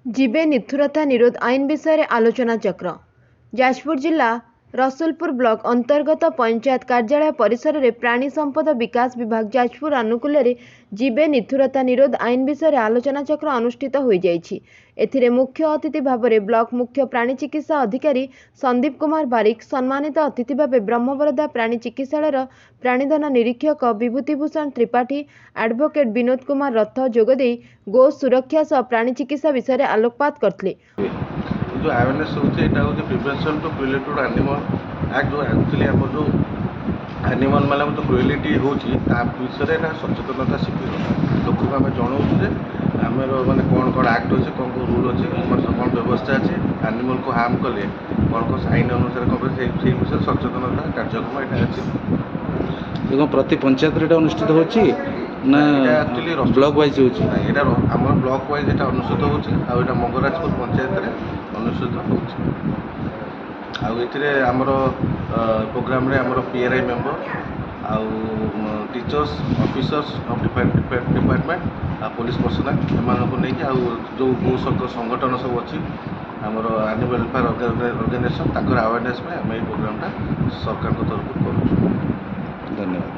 जीवे निथुरता निरोध आईन विषय आलोचना चक्र जाजपुर जिला रसुलपुर ब्लॉक अंतर्गत पंचायत कार्यालय परिसर में प्राणी संपद विकास विभाग जाजपुर आनुकूल्य रे जीवे निथुरता निरोध आईन विषय आलोचना चक्र अनुष्ठित हो जाइछि। एथिरे मुख्य अतिथि भाव में ब्लॉक मुख्य प्राणी चिकित्सा अधिकारी संदीप कुमार बारिक, सम्मानित अतिथि भाव ब्रह्मवरदा प्राणी चिकित्सालय प्राणीधन निरीक्षक विभूतिभूषण त्रिपाठी, एडवोकेट विनोद कुमार रथ जोगदे गो सुरक्षा सह प्राणी चिकित्सा विषय आलोकपात करथिले। जो अवेयरनेस होचे एटा होचे prevention to cruelty to animal act जो एक्चुअली हम जो एनिमल माने तो क्रुएलिटी होची ता विषय एटा सचेतनता शिविर लोक को हम जणाऊ जे हमर माने कोन एक्ट होचे कोन रूल होचे कोन व्यवस्था আছে एनिमल को हार्म कले कोन आईन अनुसार कोन से विषय सचेतनता कार्यक्रम एटा अछि। देखो प्रति पंचायत रे अनुष्ठित होची ना एक्चुअली ब्लॉक वाइज होची एटा हमर ब्लॉक वाइज एटा अनुष्ठित होची आ एटा मंगराजपुर पंचायत रे अनुष्ठित होची आ एथिरे हमर प्रोग्राम रे हमर पीआरआई मेंबर आ टीचर्स ऑफिसर्स ऑफ डिपार्टमेंट आ पुलिस पर्सनल एमान को नै कि आ जो गो संगठन सब अछि हमर एनिमल वेलफेयर ऑर्गेनाइजेशन ताकर अवेयरनेस में हम ए प्रोग्रामटा सरकार को तरफ करू। धन्यवाद।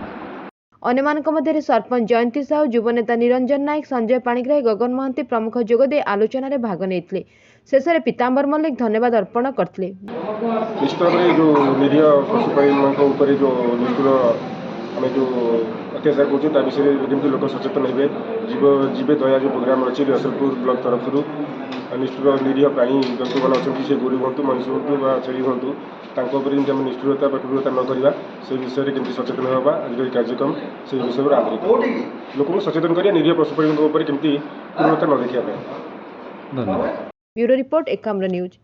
अन्यमानक मध्य सरपंच जयंती साहू, युवनेता निरंजन नायक, संजय पाणिग्राही, गगन महांती प्रमुख जोगदे आलोचना रे भाग नेइथिले। शेष में पीताम्बर मल्लिक धन्यवाद अर्पण करथिले। निश्चित भाव में जो निरीह पशुपाली जो निष्ठुर आम जो अत्याचार कर विषय में लोक सचेतन हे जीवे दया जो प्रोग्राम अच्छी रसुलपुर ब्लॉक तरफ निष्ठुर निरीह प्राणी जंतु मैंने अच्छा से गोरु हूँ मनुष्य हूँ छेली हूँ तापर निष्ठुरता क्रूरता न करवा से विषय में केमती सचेतन होगा आज कार्यक्रम से विषय आधारित लोक सचेतन करिया निरीह पशुपाली केमती क्रूरता न देखा। Bureau report Ekamra news.